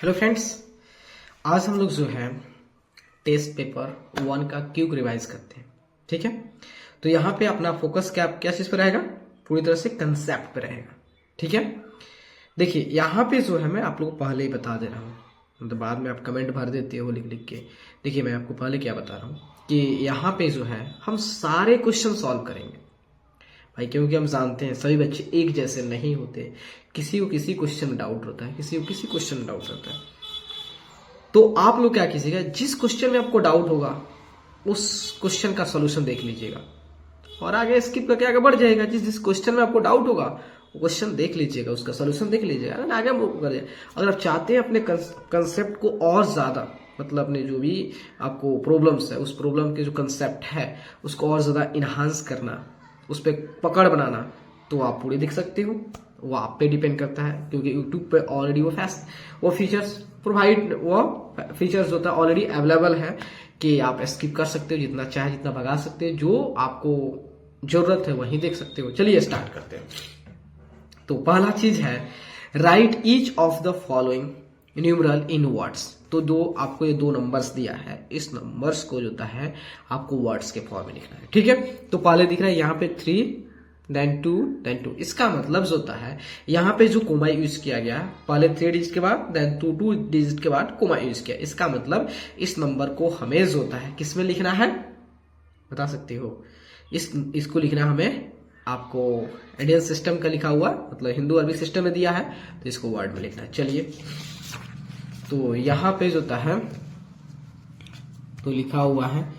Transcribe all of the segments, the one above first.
Hello friends, आज हम लोग जो है टेस्ट पेपर 1 का क्यूक रिवाइज करते हैं। ठीक है, तो यहाँ पे अपना फोकस क्या चीज पे रहेगा, पूरी तरह से कंसेप्ट पे रहेगा। ठीक है, देखिए यहाँ पे जो है मैं आप लोगों को पहले ही बता दे रहा हूँ, मतलब बाद में आप कमेंट भर देते हो लिख लिख के। देखिए मैं आपको पहले क्या बता रहा हूँ कि यहाँ पे जो है हम सारे क्वेश्चन सॉल्व करेंगे भाई, क्योंकि हम जानते हैं सभी बच्चे एक जैसे नहीं होते। किसी को किसी क्वेश्चन में डाउट होता है, किसी को किसी क्वेश्चन में डाउट होता है। तो आप लोग क्या कीजिएगा, जिस क्वेश्चन में आपको डाउट होगा उस क्वेश्चन का सोल्यूशन देख लीजिएगा और आगे स्किप करके आगे बढ़ जाएगा। जिस जिस क्वेश्चन में आपको डाउट होगा वो क्वेश्चन देख लीजिएगा, उसका सोल्यूशन देख लीजिएगा, आगे मूव कर जाए। अगर आप चाहते हैं अपने कंसेप्ट को और ज्यादा, मतलब अपने जो भी आपको प्रॉब्लम्स है उस प्रॉब्लम के जो कंसेप्ट है उसको और ज्यादा इनहांस करना, उस पर पकड़ बनाना, तो आप पूरी देख सकते हो। वो आप पे डिपेंड करता है, क्योंकि यूट्यूब पे ऑलरेडी वो फीचर्स प्रोवाइड, वो फीचर्स होता है ऑलरेडी अवेलेबल है कि आप स्किप कर सकते हो, जितना चाहे जितना भगा सकते हो, जो आपको जरूरत है वही देख सकते हो। चलिए स्टार्ट करते हैं। तो पहला चीज है right each of the following numeral in words. तो जो आपको ये दो नंबर्स दिया है, इस नंबर्स को जो होता है आपको वर्ड्स के फॉर्म में लिखना है। ठीक है, तो पहले दिख रहा है यहाँ पे 3 देन 2 देन 2। इसका मतलब जो होता है यहाँ पे जो कोमा यूज किया गया, पहले 3 डिजिट के बाद देन 2 डिजिट के बाद कोमा यूज किया। इसका मतलब इस नंबर को हमें जो होता है किस में लिखना है बता सकते हो। इसको लिखना हमें, आपको इंडियन सिस्टम का लिखा हुआ, मतलब हिंदू अरबी सिस्टम में दिया है, तो इसको वर्ड में लिखना है। चलिए, तो यहाँ पे जो होता है तो लिखा हुआ है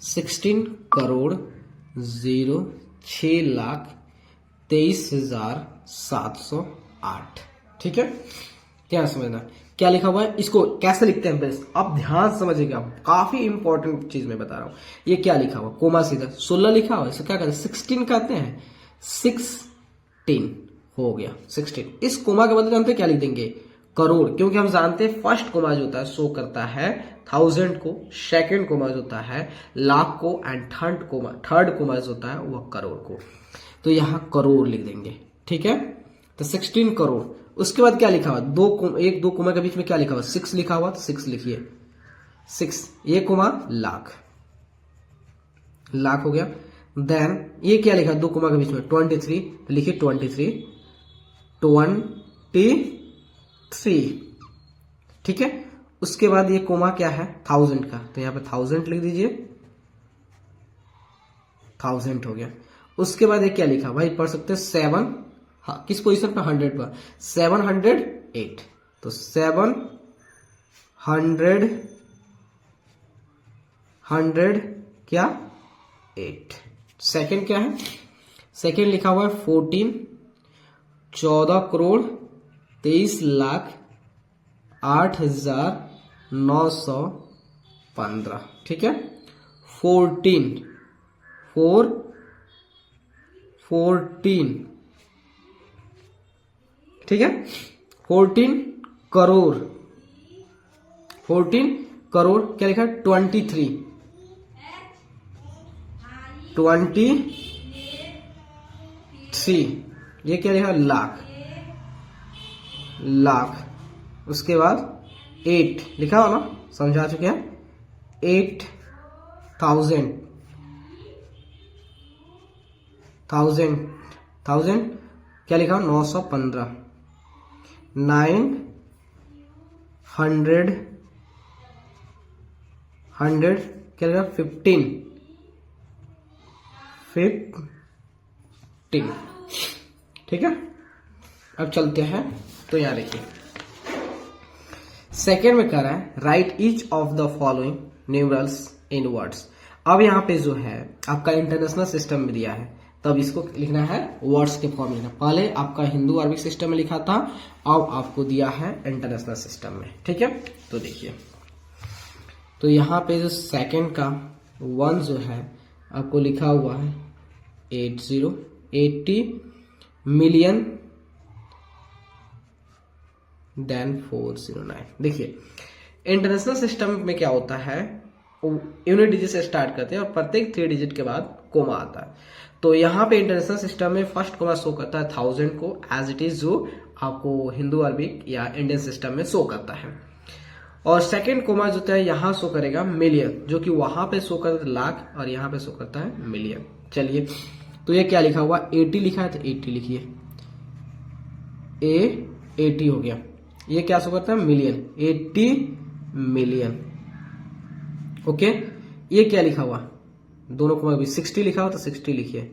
16 करोड़ 6,23,708। ठीक है, क्या समझना क्या लिखा हुआ है, इसको कैसे लिखते हैं बस आप ध्यान समझिएगा, काफी इंपॉर्टेंट चीज मैं बता रहा हूं। ये क्या लिखा हुआ, कोमा सीधा 16 लिखा हुआ है, इसको क्या कहते हैं 16 कहते हैं, 16 हो गया 16। इस कोमा के बदले जानते क्या लिख देंगे, करोड़, क्योंकि हम जानते हैं फर्स्ट कोमा जो होता है शो करता है 1000 को, सेकंड कोमा जो होता है लाख को, एंड थर्ड कोमा जो होता है वह करोड़ को। तो यहां करोड़ लिख देंगे। ठीक है, तो 16 करोड़। उसके बाद क्या लिखा हुआ, दो कोमा के बीच में क्या लिखा हुआ, 6 लिखा हुआ, तो 6 लिखिए 6, ये कोमा लाख हो गया। देन ये क्या लिखा, दो कोमा के बीच में 23, तो लिखिए 23। ठीक है, उसके बाद ये कोमा क्या है 1000 का, तो यहां पे 1000 लिख दीजिए, 1000 हो गया। उसके बाद ये क्या लिखा भाई, पढ़ सकते हैं 7, हाँ किस पोजीशन पे 100 पर, 708, तो 700 क्या 8। सेकंड क्या है, सेकंड लिखा हुआ है 14 करोड़ 23,08,915। ठीक है, 14 ठीक है, 14 करोड़ क्या लिखा है 23, ये क्या लिखा लाख। उसके बाद 8 लिखा हो ना, समझा चुके हैं, 8,000 क्या लिखा हो 915, 900 क्या लिखा 15। ठीक है, अब चलते हैं। तो यहां देखिए सेकेंड में कह रहा है right each of the following numerals in words. अब यहाँ पे जो है आपका इंटरनेशनल सिस्टम में दिया है, तब इसको लिखना है वर्ड्स के फॉर्म में लिखना। पहले आपका हिंदू अरबिक सिस्टम में लिखा था, अब आपको दिया है इंटरनेशनल सिस्टम में। ठीक है, तो देखिए, तो यहाँ पे जो सेकेंड का 1 जो है आपको लिखा हुआ है 80 मिलियन देन 409। देखिए इंटरनेशनल सिस्टम में क्या होता है, यूनिट डिजिट से स्टार्ट करते हैं और प्रत्येक 3 डिजिट के बाद कोमा आता है। तो यहाँ पे इंटरनेशनल सिस्टम में फर्स्ट कोमा शो करता है 1000 को एज इट इज जो आपको हिंदू अरबिक या इंडियन सिस्टम में शो करता है। और सेकंड कोमा जो होता है यहाँ शो करेगा मिलियन, जो कि वहां पे शो करता है लाख और यहाँ पे शो करता है मिलियन। चलिए, तो ये क्या लिखा हुआ, 80 लिखा है तो 80 लिखिए, A80 हो गया। ये क्या शो करता है, मिलियन, 80 मिलियन। ओके, ये क्या लिखा हुआ, दोनों को भी 60 लिखा हुआ तो 60 लिखिए,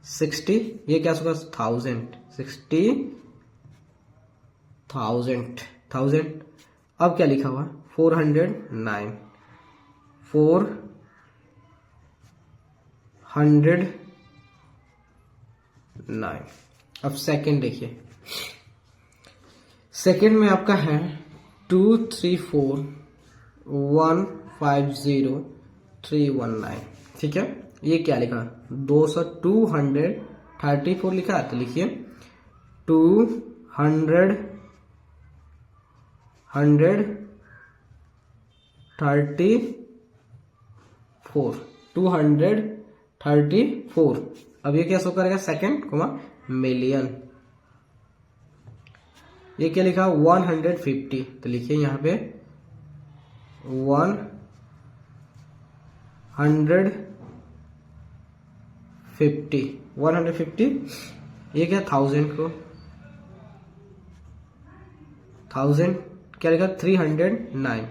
60। ये क्या शो करता है, 1000, 60,000। अब क्या लिखा हुआ, 409, 409। अब सेकंड देखिए, सेकंड में आपका है 234,150,319। ठीक है, ये क्या लिखा, 234 लिखा है तो लिखिए 234। अब ये क्या शो करेगा, सेकंड कोमा मिलियन। ये क्या लिखा, 150 तो लिखिए यहाँ पे 150। ये क्या, 1000 को 1000 क्या लिखा, 309,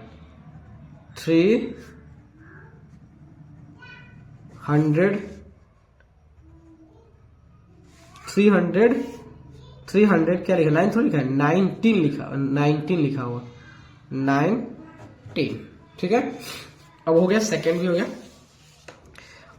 300 क्या लिखा, 9 थोड़ी लिखा है, 19 लिखा हुआ, 19। ठीक है, अब हो गया, सेकंड भी हो गया।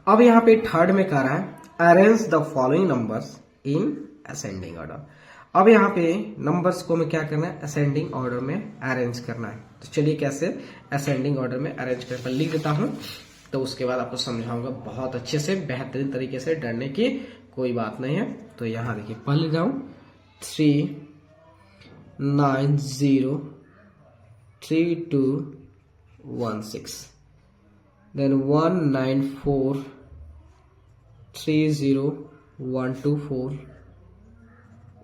अब यहाँ पे थर्ड में कह रहा है arrange the following numbers in ascending order. अब यहाँ पे नंबर्स को मैं क्या करना है, असेंडिंग ऑर्डर में अरेंज करना है। तो चलिए कैसे असेंडिंग ऑर्डर में अरेंज कर लिख देता हूं, तो उसके बाद आपको समझाऊंगा बहुत अच्छे से, बेहतरीन तरीके से, डरने की कोई बात नहीं है। तो यहाँ देखिए, पढ़ लिख रहा हूं, 3903216, देन 19430,124,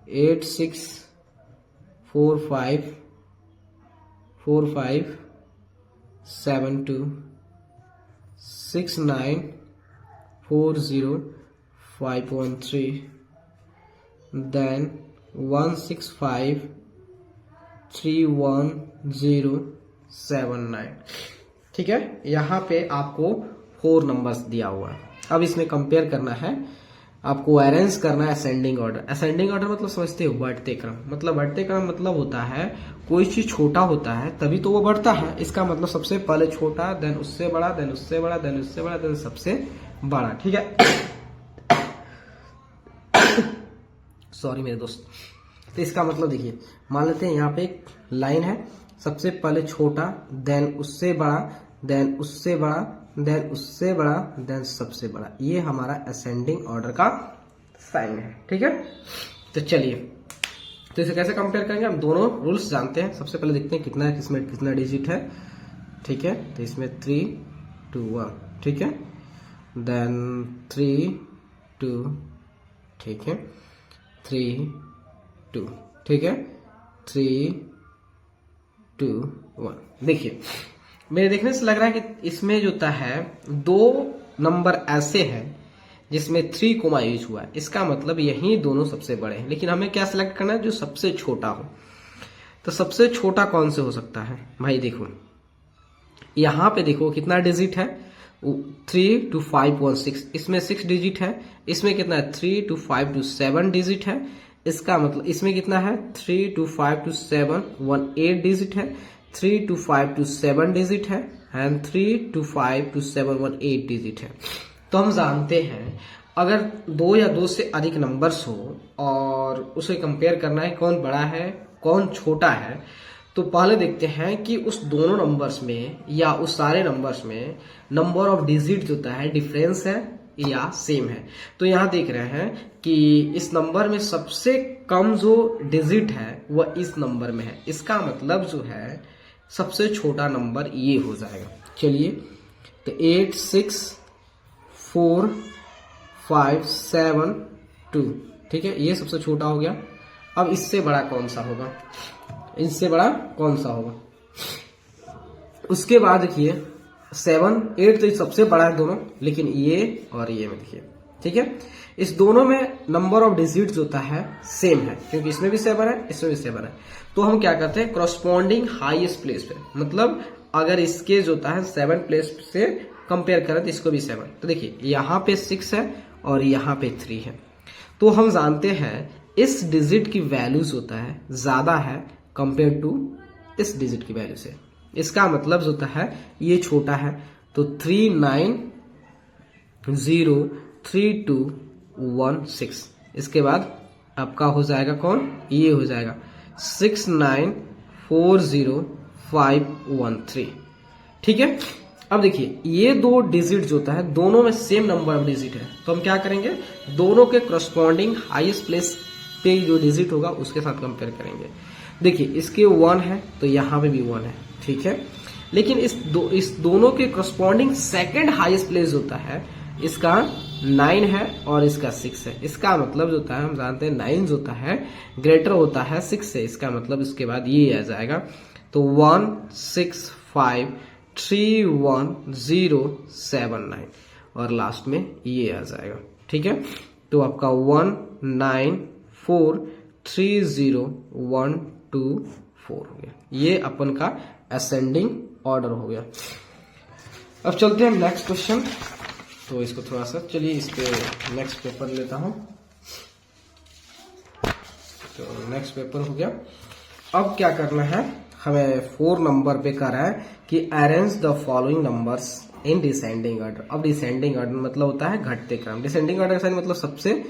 864542, 6940,513, then 16531,079। ठीक है, यहाँ पे आपको 4 नंबर्स दिया हुआ है। अब इसमें कंपेयर करना है, आपको अरेंज करना है असेंडिंग ऑर्डर। असेंडिंग ऑर्डर मतलब समझते हो, बढ़ते क्रम। मतलब बढ़ते क्रम मतलब होता है कोई चीज छोटा होता है तभी तो वो बढ़ता है। इसका मतलब सबसे पहले छोटा, देन उससे बड़ा, देन उससे बड़ा, देन उससे बड़ा, देन सबसे बड़ा। ठीक है, सॉरी मेरे दोस्त। तो इसका मतलब देखिए, मान लेते हैं यहाँ पे एक लाइन है, सबसे पहले छोटा, देन उससे बड़ा, देन उससे बड़ा, देन उससे बड़ा, देन सबसे बड़ा। ये हमारा असेंडिंग ऑर्डर का साइन है। ठीक है, तो चलिए, तो इसे कैसे कंपेयर करेंगे, हम दोनों रूल्स जानते हैं। सबसे पहले देखते हैं कितना है, किसमें कितना डिजिट है। ठीक है, तो इसमें 3 2 1, ठीक है, देन 3 2, ठीक है, 3 2, ठीक है, 3 2 1। देखिए, मेरे देखने से लग रहा है कि इसमें जो है 2 नंबर ऐसे हैं जिसमें 3 कोमा यूज हुआ है। इसका मतलब यही दोनों सबसे बड़े हैं, लेकिन हमें क्या सिलेक्ट करना है, जो सबसे छोटा हो। तो सबसे छोटा कौन से हो सकता है भाई, देखो यहाँ पे देखो कितना डिजिट है, 3 to 516, इसमें 6 डिजिट है। इसमें कितना है, 3 to 5 to 7 डिजिट है। इसका मतलब इसमें कितना है, 3 to 5 to 7 18 डिजिट है, 3 to 5 to 7 डिजिट है, एंड 3 to 5 to 7 18 डिजिट है। तो हम जानते हैं अगर 2 या 2 से अधिक नंबर्स हो और उसे कंपेयर करना है कौन बड़ा है कौन छोटा है, तो पहले देखते हैं कि उस दोनों नंबर्स में या उस सारे नंबर्स में नंबर ऑफ डिजिट जो होता है डिफरेंस है या सेम है। तो यहाँ देख रहे हैं कि इस नंबर में सबसे कम जो डिजिट है वह इस नंबर में है। इसका मतलब जो है सबसे छोटा नंबर ये हो जाएगा। चलिए, तो 8 6 4 5 7 2, ठीक है, ये सबसे छोटा हो गया। अब इससे बड़ा कौन सा होगा, इससे बड़ा कौन सा होगा। उसके बाद देखिए 7, 8 तो सबसे बड़ा है दोनों, लेकिन ये और ये में देखिए, ठीक है, इस दोनों में नंबर ऑफ डिजिट्स होता है सेम है, क्योंकि इसमें भी 7 है, इसमें भी 7 है। तो हम क्या करते हैं, क्रॉसपॉन्डिंग हाईएस्ट प्लेस पे, मतलब अगर इसके जो होता है 7 प्लेस से कंपेयर करें तो इसको भी 7। तो देखिए यहाँ पे 6 है और यहाँ पे 3 है, तो हम जानते हैं इस डिजिट की वैल्यूज होता है ज्यादा है कंपेयर टू इस डिजिट की वैल्यू से। इसका मतलब जो होता है ये छोटा है, तो 39032116। इसके बाद आपका हो जाएगा कौन, ये हो जाएगा 6940513। ठीक है। अब देखिए ये दो डिजिट जो होता है दोनों में सेम नंबर ऑफ डिजिट है, तो हम क्या करेंगे, दोनों के करस्पॉन्डिंग हाईएस्ट प्लेस पे जो डिजिट होगा उसके साथ कंपेयर करेंगे। देखिए इसके 1 है तो यहाँ पे भी 1 है, ठीक है, लेकिन इस दोनों के करस्पॉन्डिंग सेकंड हाईएस्ट प्लेस होता है, इसका 9 है और इसका 6 है। इसका मतलब जो होता है हम जानते हैं 9 जो होता है ग्रेटर होता है 6 से, इसका मतलब इसके बाद ये आ जाएगा, तो 165331079 और लास्ट में ये आ जाएगा। ठीक है, तो आपका 1943012 हो गया, ये अपन का असेंडिंग ऑर्डर हो गया। अब चलते हैं नेक्स्ट क्वेश्चन, तो इसको थोड़ा सा चलिए इस पे नेक्स्ट पेपर लेता हूं। तो नेक्स्ट पेपर हो गया। अब क्या करना है, हमें 4 नंबर पे कर रहा है कि arrange the following numbers in descending order. अब डिसेंडिंग ऑर्डर मतलब होता है घटते क्रम। डिसेंडिंग ऑर्डर का मतलब सबसे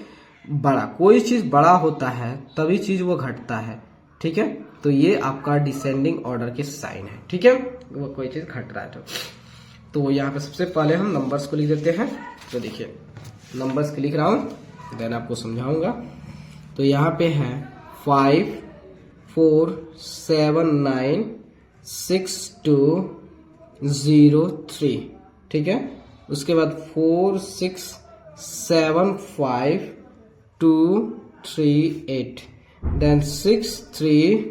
बड़ा, कोई चीज बड़ा होता है तभी चीज वो घटता है। ठीक है, तो ये आपका डिसेंडिंग ऑर्डर के साइन है। ठीक है, वो कोई चीज घट रहा है तो यहाँ पे सबसे पहले हम नंबर्स को लिख देते हैं। तो देखिए नंबर्स को लिख रहा हूं, देन आपको समझाऊंगा। तो यहाँ पे है 5 4 7 9 6 2 0 3। ठीक है, उसके बाद 4 6 7 5 2 3 8, देन 6 3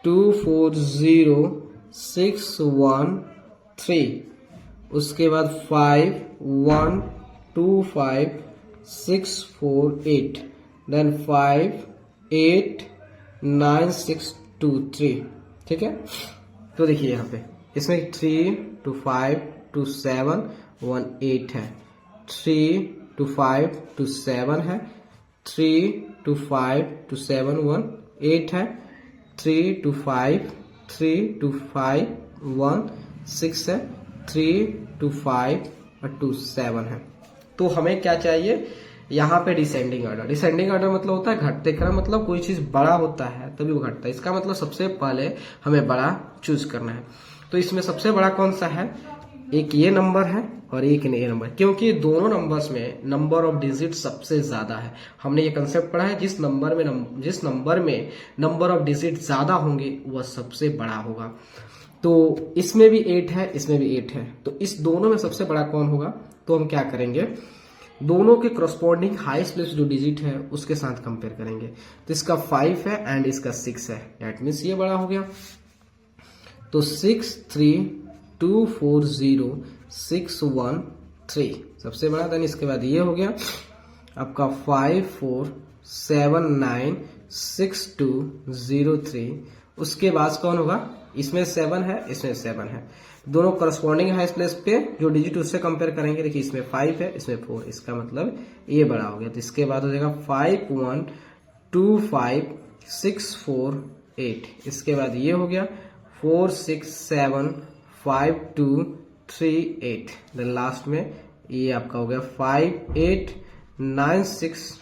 2 4 0 6 1 3, उसके बाद 5 1 2 5 6 4 8, देन 5 8 9 6 2 3। ठीक है, तो देखिए यहाँ पे इसमें 3 2 5 2 7 1 8 है, 3 2 5 2 7 है, 3 2 5 2 7 1 8 है, 3 2 5 3 2 5 1 6 है, 3 2 5 और 2 7 है। तो हमें क्या चाहिए यहाँ पे डिसेंडिंग ऑर्डर। डिसेंडिंग ऑर्डर मतलब होता है घटते क्रम, मतलब कोई चीज बड़ा होता है तभी वो घटता है। इसका मतलब सबसे पहले हमें बड़ा चूज करना है। तो इसमें सबसे बड़ा कौन सा है, एक ये नंबर है और एक ये नंबर, क्योंकि दोनों नंबर्स में नंबर ऑफ डिजिट सबसे ज्यादा है। हमने ये कंसेप्ट पढ़ा है, जिस नंबर में नंबर ऑफ डिजिट ज्यादा होंगे वह सबसे बड़ा होगा। तो इसमें भी 8 है, इसमें भी 8 है, तो इस दोनों में सबसे बड़ा कौन होगा। तो हम क्या करेंगे, दोनों के करस्पॉन्डिंग हाईएस्ट प्लेस जो डिजिट है उसके साथ कंपेयर करेंगे। तो इसका 5 है एंड इसका 6 है, दैट मीन्स ये बड़ा हो गया। तो 6 3 2 4 0 6 1 3 सबसे बड़ा। देन इसके बाद ये हो गया आपका 5 4 7 9 6 2 0 3। उसके बाद कौन होगा, इसमें 7 है, इसमें 7 है, दोनों करस्पॉन्डिंग हाईएस्ट प्लेस पे जो डिजिट उससे कंपेयर करेंगे। देखिए इसमें 5 है, इसमें 4, इसका मतलब ये बड़ा हो गया। तो इसके बाद हो जाएगा 5 1 2 5 6 4 8। इसके बाद ये हो गया 4 6 7 5 2 3 8। देन लास्ट में ये आपका हो गया 5 8 9 6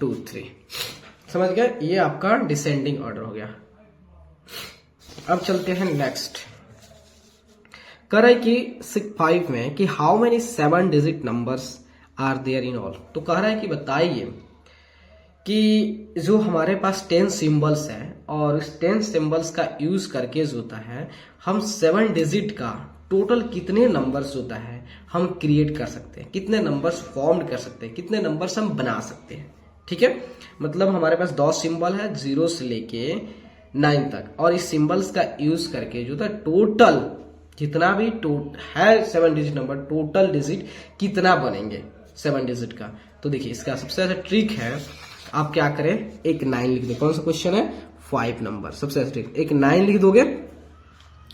2 3। समझ गए, ये आपका डिसेंडिंग ऑर्डर हो गया। अब चलते हैं नेक्स्ट। कर रहा है कि 5 में कि how many 7 digit numbers are there in all. तो कह रहा है कि बताइए कि जो हमारे पास 10 सिंबल्स है और इस 10 सिंबल्स का यूज करके जो होता है हम 7 डिजिट का टोटल कितने नंबर्स होता है हम क्रिएट कर सकते हैं, कितने नंबर्स फॉर्म कर सकते हैं, कितने नंबर्स हम बना सकते हैं। ठीक है, मतलब हमारे पास 10 सिंबल है 0 से लेके 9 तक, और इस सिंबल्स का यूज करके जो था टोटल जितना भी है 7 डिजिट नंबर, टोटल डिजिट कितना बनेंगे 7 डिजिट का। तो देखिए इसका सबसे अच्छा ट्रिक है, आप क्या करें, एक 9 लिख दो। कौन सा क्वेश्चन है, 5 नंबर। सबसे अच्छा ट्रिक, एक 9 लिख दोगे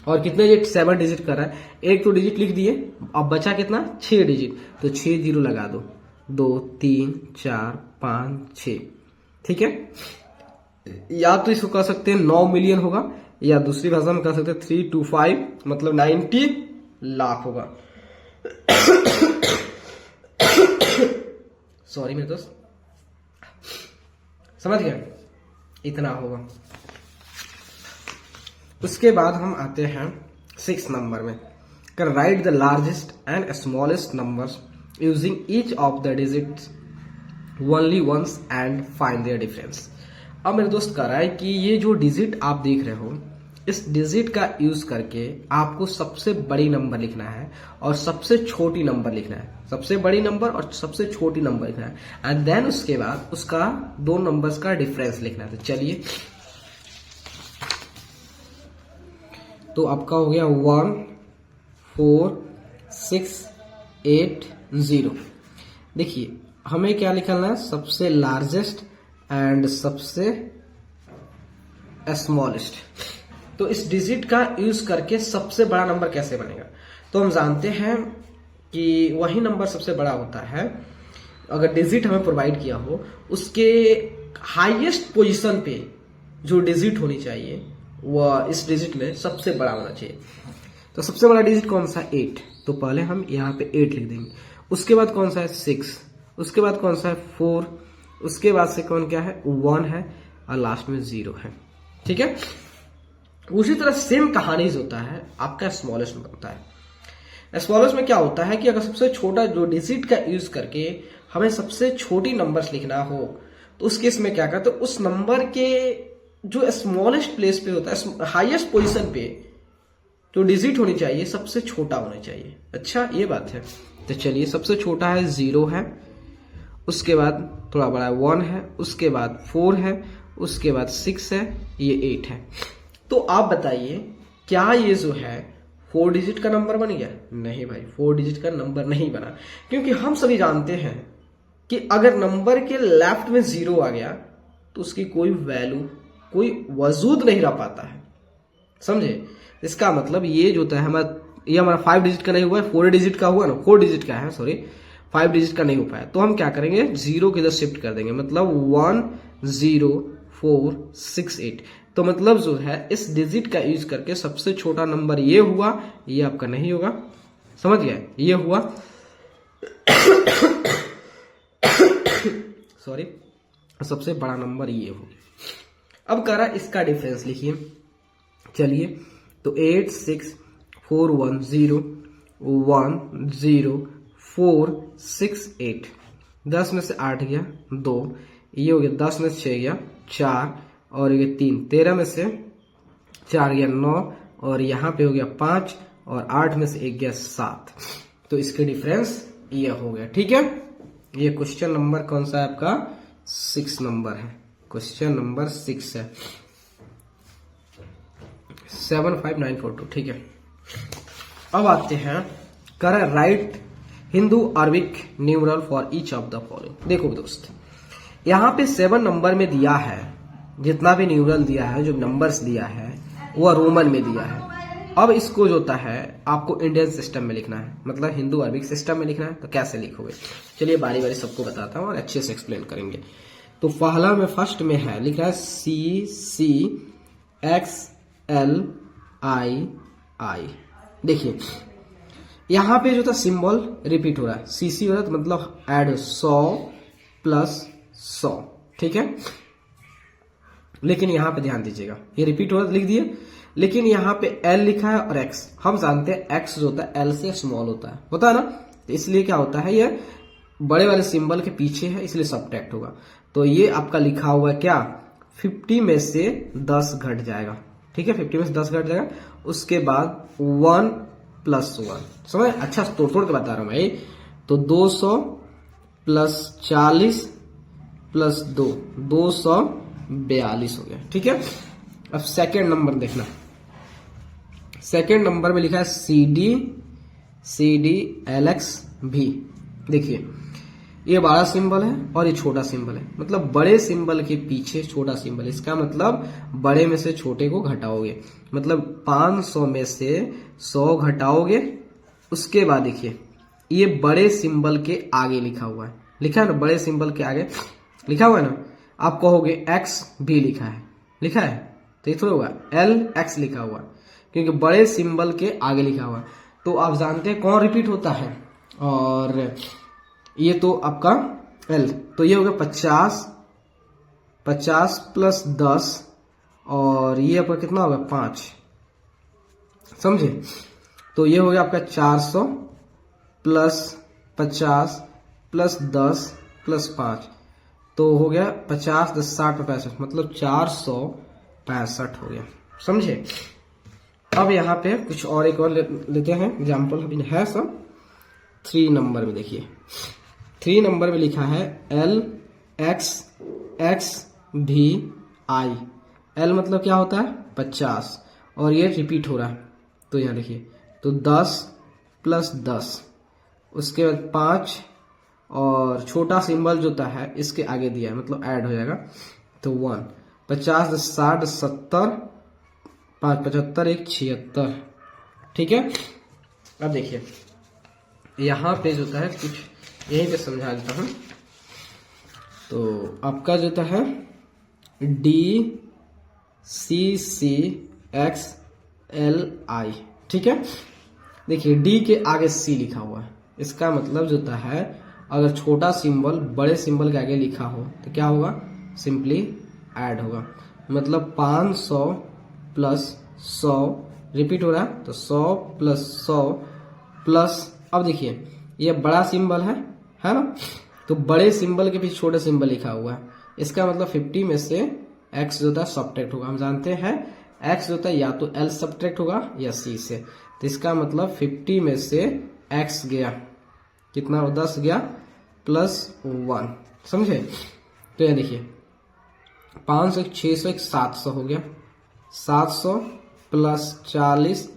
और कितने डिजिट 7 डिजिट कर रहा है, एक तो डिजिट लिख दिए, अब बचा कितना 6 डिजिट, तो 6 जीरो लगा दो, 2 3 4 5 6, ठीक है। या तो इसको कह सकते हैं 9 मिलियन होगा, या दूसरी भाषा में कह सकते हैं 325 मतलब 90 लाख होगा। सॉरी मेरे दोस्त, समझ गए, इतना होगा। उसके बाद हम आते हैं 6 नंबर में, कर write the largest and smallest numbers using each of the digits only once and find their difference. अब मेरे दोस्त कह रहा है कि ये जो डिजिट आप देख रहे हो, इस डिजिट का यूज करके आपको सबसे बड़ी नंबर लिखना है और सबसे छोटी नंबर लिखना है, सबसे बड़ी नंबर और सबसे छोटी नंबर लिखना है, एंड देन उसके बाद उसका दो नंबर्स का डिफरेंस लिखना है। तो चलिए, तो आपका हो गया 1 4 6 8 0। देखिए हमें क्या लिखना है, सबसे लार्जेस्ट एंड सबसे स्मॉलेस्ट। तो इस डिजिट का यूज करके सबसे बड़ा नंबर कैसे बनेगा, तो हम जानते हैं कि वही नंबर सबसे बड़ा होता है अगर डिजिट हमें प्रोवाइड किया हो, उसके हाईएस्ट पोजीशन पे जो डिजिट होनी चाहिए वह इस डिजिट में सबसे बड़ा होना चाहिए। तो सबसे बड़ा डिजिट कौन सा, 8, तो पहले हम यहाँ पे 8 लिख देंगे। उसके बाद कौन सा है 6, उसके बाद कौन सा है 4, उसके बाद से कौन क्या है 1 है, और लास्ट में 0 है, ठीक है। उसी तरह सेम कहानी होता है आपका स्मॉलेस्ट में होता है। स्मॉलेस्ट में क्या होता है कि अगर सबसे छोटा जो डिजिट का यूज करके हमें सबसे छोटी नंबर्स लिखना हो, तो उस केस में क्या करते हैं, उस नंबर के जो स्मॉलेस्ट प्लेस पे होता है, हाईएस्ट पोजीशन पे जो डिजिट होनी चाहिए सबसे छोटा होना चाहिए। अच्छा ये बात है। तो चलिए, सबसे छोटा है 0 है, उसके बाद थोड़ा बड़ा 1 है, उसके बाद 4 है, उसके बाद 6 है, ये 8 है। तो आप बताइए क्या ये जो है 4 डिजिट का नंबर बन गया? नहीं भाई, 4 डिजिट का नंबर नहीं बना, क्योंकि हम सभी जानते हैं कि अगर नंबर के लेफ्ट में 0 आ गया तो उसकी कोई वैल्यू, कोई वजूद नहीं रह पाता है, समझे। इसका मतलब ये जो होता है ये हमारा 5 डिजिट का नहीं हुआ है, 4 डिजिट का हुआ ना, 4 डिजिट का है, सॉरी 5 डिजिट का नहीं हो पाया। तो हम क्या करेंगे, 0 की इधर शिफ्ट कर देंगे, मतलब 1 0 4 6 8। तो मतलब जो है इस डिजिट का यूज करके सबसे छोटा नंबर ये हुआ, ये आपका नहीं होगा, समझ गए, ये हुआ सॉरी, सबसे बड़ा नंबर ये हो गया। अब कह रहा इसका डिफरेंस लिखिए। चलिए, तो 8 6 4 1 0 1 0 4 6 8, 10 में से 8 गया 2, ये हो गया 10 में से 6 गया 4, और ये 3, 13 में से 4 गया 9, और यहाँ पे हो गया 5, और 8 में से 1 गया 7। तो इसके डिफरेंस ये हो गया, ठीक है। ये क्वेश्चन नंबर कौन सा है आपका, 6 नंबर है, क्वेश्चन नंबर 6 है, 75942, ठीक है। अब आते हैं, कर right Hindu Arabic numeral for each of the following. देखो दोस्त, यहाँ पे 7 नंबर में दिया है, जितना भी न्यूमरल दिया है, जो नंबर्स दिया है वह रोमन में दिया है। अब इसको जो होता है आपको इंडियन सिस्टम में लिखना है, मतलब हिंदू अरबिक सिस्टम में लिखना है। तो कैसे लिखोगे, चलिए बारी बारी सबको बताता हूँ और अच्छे से एक्सप्लेन करेंगे। तो पहला में फर्स्ट में है, लिखा है CCXLII। देखिए यहाँ पे जो था सिंबल रिपीट हो रहा है, CC हो रहा है, तो मतलब ऐड 100 + 100, ठीक है। लेकिन यहाँ पे ध्यान दीजिएगा, ये रिपीट हो रहा है, लिख दिए, लेकिन यहाँ पे L लिखा है और X। हम जानते हैं X जो होता है L से स्मॉल होता है ना, तो इसलिए क्या होता है, ये बड़े वाले सिंबल के पीछे है, इसलिए सब्ट्रैक्ट होगा। तो ये आपका लिखा हुआ है क्या, 50 में से 10 घट जाएगा, ठीक है, 50 में से 10 घट जाएगा। उसके बाद 1 + 1, समझ, अच्छा तोड़ तोड़ के बता रहा हूं भाई। तो 200 + 40 प्लस 2, 242 हो गया। ठीक है, अब सेकेंड नंबर देखना। सेकेंड नंबर में लिखा है CD LX भी। देखिए ये बड़ा सिंबल है और ये छोटा सिंबल है, मतलब बड़े सिंबल के पीछे छोटा सिंबल, इसका मतलब बड़े में से छोटे को घटाओगे, मतलब 500 में से 100 घटाओगे। उसके बाद देखिए ये बड़े सिंबल के आगे लिखा हुआ है, लिखा है ना, बड़े सिंबल के आगे लिखा हुआ है ना, आप कहोगे X भी लिखा है, लिखा है तो ये थोड़ा होगा LX लिखा हुआ है, क्योंकि बड़े सिंबल के आगे लिखा हुआ है। तो आप जानते हैं कौन रिपीट होता है, और ये तो आपका L, तो ये हो गया 50 प्लस 10, और ये आपका कितना होगा 5, समझे। तो ये हो गया आपका 400 प्लस 50 प्लस 10 प्लस 5, तो हो गया 50 10 60 65, मतलब 465 हो गया, समझे। अब यहाँ पे कुछ और एक और लेते हैं एग्जाम्पल, अभी है सब। 3 नंबर में देखिए, 3 नंबर में लिखा है LX भी I। L मतलब क्या होता है 50, और ये रिपीट हो रहा है, तो यहाँ देखिए, तो 10 प्लस 10, उसके बाद 5, और छोटा सिंबल जो होता है इसके आगे दिया है, मतलब ऐड हो जाएगा, तो 1, 50 10 60 70, 5 75 1 76। ठीक है, अब देखिए यहाँ पे जो होता है कुछ यहीं पे समझा देता हूँ। तो आपका जो होता है DCCXLI। ठीक है, देखिए D के आगे C लिखा हुआ है, इसका मतलब जो होता है अगर छोटा सिंबल बड़े सिंबल के आगे लिखा हो तो क्या होगा, सिंपली ऐड होगा, मतलब 500 प्लस 100 रिपीट हो रहा है, तो 100 प्लस 100 प्लस, अब देखिए ये बड़ा सिंबल है ना, तो बड़े सिंबल के पीछे छोटा सिंबल लिखा हुआ है, इसका मतलब 50 में से x जो होता है सब्ट्रैक्ट होगा। हम जानते हैं x जो होता है या तो L सब्ट्रैक्ट होगा या C से, तो इसका मतलब 50 में से x गया कितना, 10 गया प्लस 1, समझे। तो ये देखिए 500 600 700 हो गया, 700 प्लस 40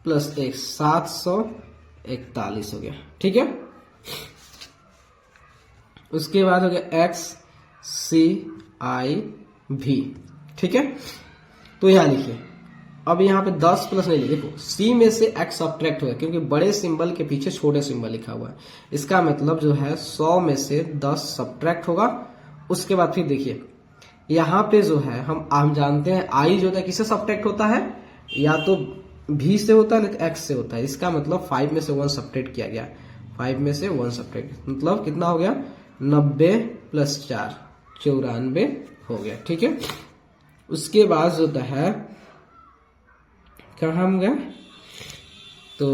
प्लस 1 741 हो गया। ठीक है, उसके बाद हो गया XCI भी। ठीक है, तो यहां लिखिए, अब यहाँ पे 10 प्लस नहीं, देखो C में से X सब्ट्रैक्ट हुआ क्योंकि बड़े सिंबल के पीछे छोटे सिंबल लिखा हुआ है, इसका मतलब जो है 100 में से 10 सब्ट्रैक्ट होगा। उसके बाद फिर देखिए यहाँ पे जो है हम जानते हैं I जो होता है किससे सब्ट्रैक्ट होता है, या तो V से होता है नहीं तो X से होता है, इसका मतलब 5 में से 1 सब्ट्रैक्ट किया गया, 5 में से 1 सब्ट्रैक्ट, मतलब कितना हो गया 90 प्लस 4 94 हो गया। ठीक है, उसके बाद जो होता है कहाँ हम गए, तो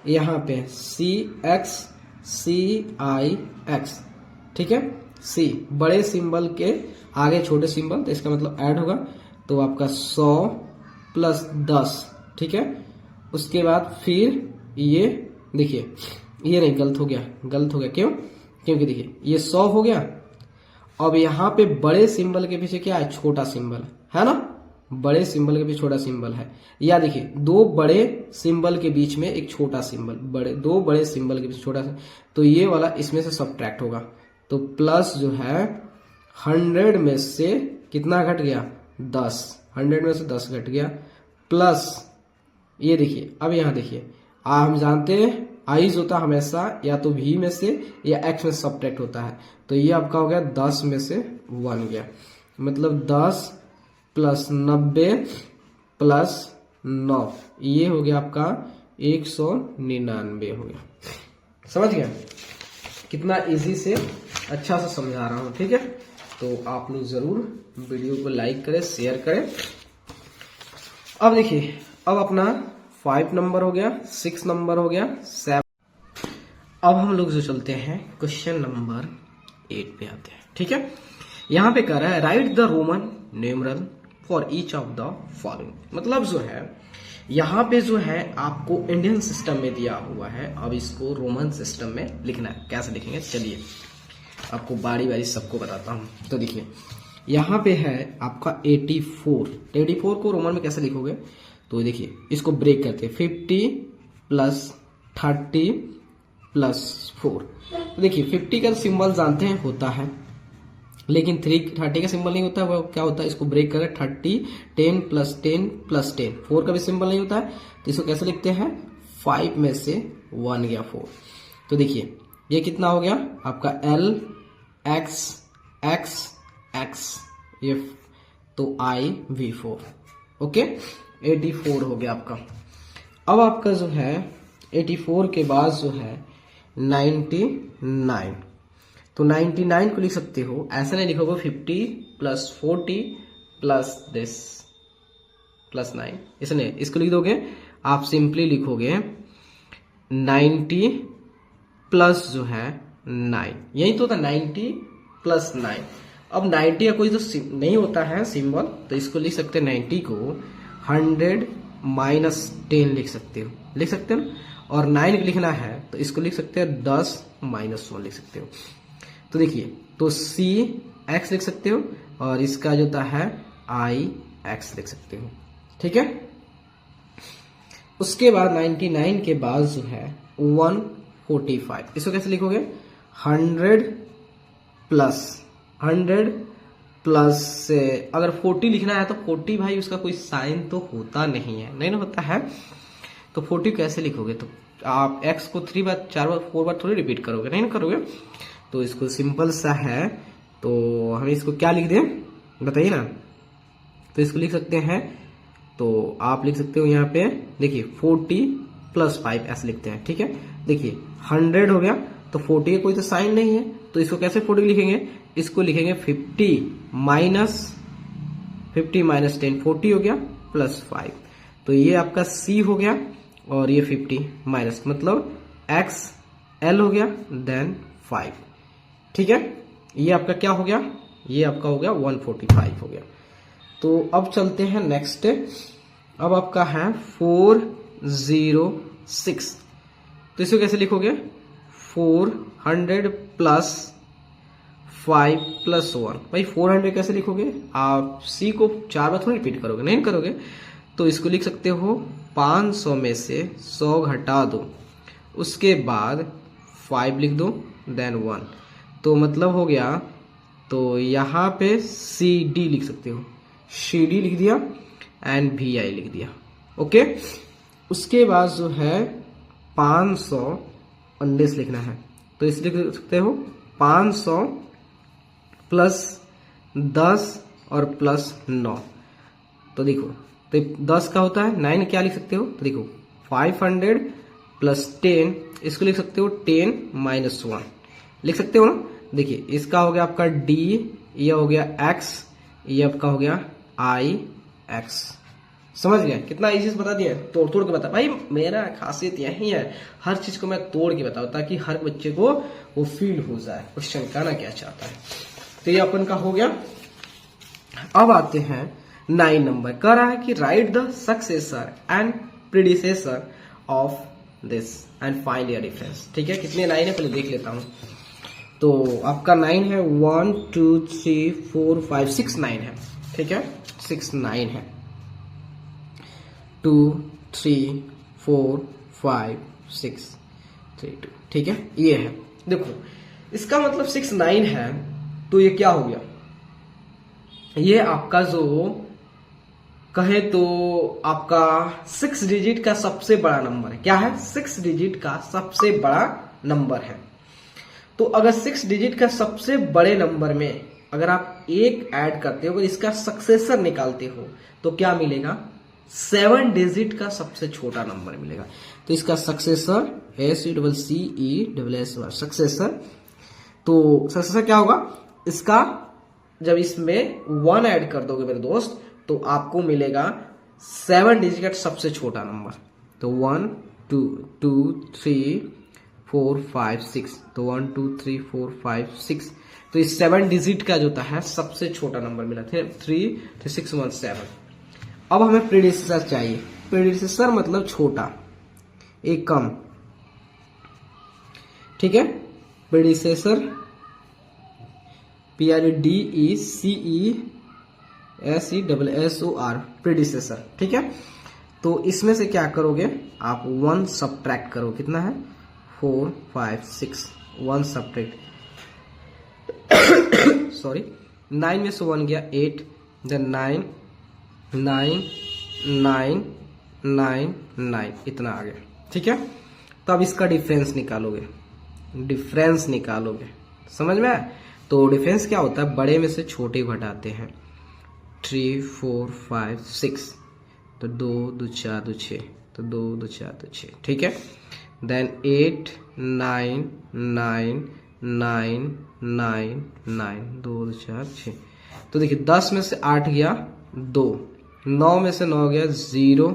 यहाँ पे CXCIX। ठीक है, C बड़े सिंबल के आगे छोटे सिंबल, तो इसका मतलब ऐड होगा, तो आपका 100 प्लस 10। ठीक है, उसके बाद फिर ये देखिए, ये नहीं गलत हो गया, क्यों, क्योंकि देखिए ये 100 हो गया, अब यहाँ पे बड़े सिंबल के पीछे क्या है, छोटा सिंबल है ना, बड़े सिंबल के पीछे छोटा सिंबल है, या देखिए 2 बड़े सिंबल के बीच में एक छोटा सिंबल, 2 बड़े सिंबल के पीछे छोटा सा, तो ये वाला इसमें से सब्ट्रैक्ट होगा, तो प्लस जो है 100 में से कितना घट गया 10, 100 में से 10 घट गया, प्लस ये देखिए, अब यहाँ देखिए हम जानते हैं आइज होता हमेशा या तो V में से या X में सब्ट्रैक्ट होता है, तो ये आपका हो गया 10 में से 1 गया, मतलब 10 प्लस 90 प्लस 9, ये हो गया आपका 199 हो गया। समझ गया, कितना इजी से अच्छा से समझा रहा हूं। ठीक है, तो आप लोग जरूर वीडियो को लाइक करें, शेयर करें। अब देखिए, अब अपना 5 नंबर हो गया, 6 नंबर हो गया, 7। अब हम लोग जो चलते हैं क्वेश्चन नंबर 8 पे आते हैं। ठीक है, यहाँ पे कह रहा है right the Roman numeral for each of the following, मतलब जो है यहाँ पे जो है आपको इंडियन सिस्टम में दिया हुआ है, अब इसको रोमन सिस्टम में लिखना है। कैसे लिखेंगे, चलिए आपको बारी बारी सबको बताता हूँ। तो देखिए यहाँ पे है आपका 84। 84 को रोमन में कैसे लिखोगे, तो देखिए इसको ब्रेक करते हैं 50 प्लस 30 प्लस 4। तो देखिए 50 का सिंबल जानते हैं होता है, लेकिन 30 का सिंबल नहीं होता है। वो क्या होता है, इसको ब्रेक करें 30 10 प्लस 10 प्लस 10। 4 का भी सिंबल नहीं होता है, तो इसको कैसे लिखते हैं 5 में से 1 गया 4। तो देखिए ये कितना हो गया आपका L X X X ये तो I V4। ओके 84 हो गया आपका। अब आपका जो है 84 के बाद जो है 99। तो 99 को लिख सकते हो, ऐसा नहीं लिखोगे 50 प्लस 40 प्लस दिस प्लस 9, ऐसा नहीं, इसको लिख दोगे आप सिंपली लिखोगे 90 प्लस जो है 9, यही तो था 90 प्लस 9। अब 90 का कोई तो नहीं होता है सिंबल, तो इसको लिख सकते हैं 90 को 100 माइनस 10 लिख सकते हो, लिख सकते हो ना। और 9 को लिखना है तो इसको लिख सकते हैं 10 माइनस 1 लिख सकते हो। तो देखिए तो C X लिख सकते हो और इसका जो है I X लिख सकते हो, ठीक है। उसके बाद 99 के बाद जो है 145, इसको कैसे लिखोगे 100 प्लस से अगर 40 लिखना है तो 40 भाई उसका कोई साइन तो होता नहीं है, नहीं ना होता है, तो 40 कैसे लिखोगे, तो आप x को 3 बार 4 बार 4 बार थोड़ी रिपीट करोगे, नहीं ना करोगे। तो इसको सिंपल सा है, तो हमें इसको क्या लिख दें बताइए ना। तो इसको लिख सकते हैं, तो आप लिख सकते हो यहाँ पे देखिए 40 प्लस 5 ऐसे लिखते हैं, ठीक है। देखिए 100 हो गया तो 40 का कोई तो साइन नहीं है, तो इसको कैसे 40 लिखेंगे, इसको लिखेंगे 50 माइनस 10 40 हो गया प्लस 5। तो ये आपका C हो गया और ये 50 माइनस मतलब X L हो गया देन 5, ठीक है। ये आपका क्या हो गया, ये आपका हो गया 145 हो गया। तो अब चलते हैं नेक्स्ट, अब आपका है 406। तो इसको कैसे लिखोगे 400 प्लस 5 प्लस 1। भाई 400 कैसे लिखोगे, आप C को 4 बार थोड़ी रिपीट करोगे, नहीं करोगे। तो इसको लिख सकते हो 500 में से 100 घटा दो, उसके बाद 5 लिख दो देन 1, तो मतलब हो गया। तो यहाँ पे CD लिख सकते हो, CD लिख दिया एंड VI लिख दिया, ओके। उसके बाद जो है 519 लिखना है, तो इसलिए लिख सकते हो 500 प्लस 10 और प्लस 9। तो देखो तो 10 का होता है 9, क्या लिख सकते हो, तो देखो 500 प्लस 10, इसको लिख सकते हो 10 माइनस 1 लिख सकते हो ना। देखिए इसका हो गया आपका D, ये हो गया X, ये आपका हो गया I X। समझ गए कितना इजी से बता दिया, तोड़ तोड़ के बता। भाई मेरा खासियत यही है, हर चीज को मैं तोड़ के बताऊं ताकि हर बच्चे को वो फील हो जाए क्वेश्चन कहना क्या चाहता है। तो ये अपन का हो गया। अब आते हैं 9 नंबर, कह रहा है कि write the successor and predecessor of this and find their difference, ठीक है। कितने 9 है पहले देख लेता हूं। तो आपका 9 है 1 2 3 4 5 6 9 है, ठीक है 6 9 है 2 3 4 5 6 3 2, ठीक है। ये है, देखो इसका मतलब 6 9 है, तो ये क्या हो गया, ये आपका जो कहे तो आपका 6 डिजिट का सबसे बड़ा नंबर है। क्या है, 6 डिजिट का सबसे बड़ा नंबर है। तो अगर 6 डिजिट का सबसे बड़े नंबर में अगर आप एक ऐड करते हो, अगर इसका सक्सेसर निकालते हो तो क्या मिलेगा, 7 डिजिट का सबसे छोटा नंबर मिलेगा। तो इसका सक्सेसर SUCCESS सक्सेसर। तो सक्सेसर क्या होगा, इसका जब इसमें 1 ऐड कर दोगे मेरे दोस्त तो आपको मिलेगा 7 डिजिट का सबसे छोटा नंबर। तो 1 2 2 3 4 5 6, तो 1 2 3 4 5 6, तो इस 7 डिजिट का जो है सबसे छोटा नंबर मिला था 3 6 1 7। अब हमें प्रीडिसेसर चाहिए, प्रीडिसेसर मतलब छोटा, एक कम, ठीक है। प्रीडिसेसर predecessor, प्रीडिसेसर, ठीक है। तो इसमें से क्या करोगे आप 1 सब्ट्रैक्ट करो, कितना है 4 5 6, 1 सब्ट्रैक्ट सॉरी 9 में से 1 गया 8, देन 9 9 9 9 9, इतना आ गया, ठीक है। तो अब इसका डिफरेंस निकालोगे, समझ में आया। तो डिफरेंस क्या होता है, बड़े में से छोटे घटाते हैं। 3 4 5 6, तो 2 2 4 2 6, तो 2 2 4 2 6, ठीक है। देन 8 9 9 9 9 9, 2 2 4 6, तो देखिए 10 में से 8 गया 2, 9 में से 9 गया 0,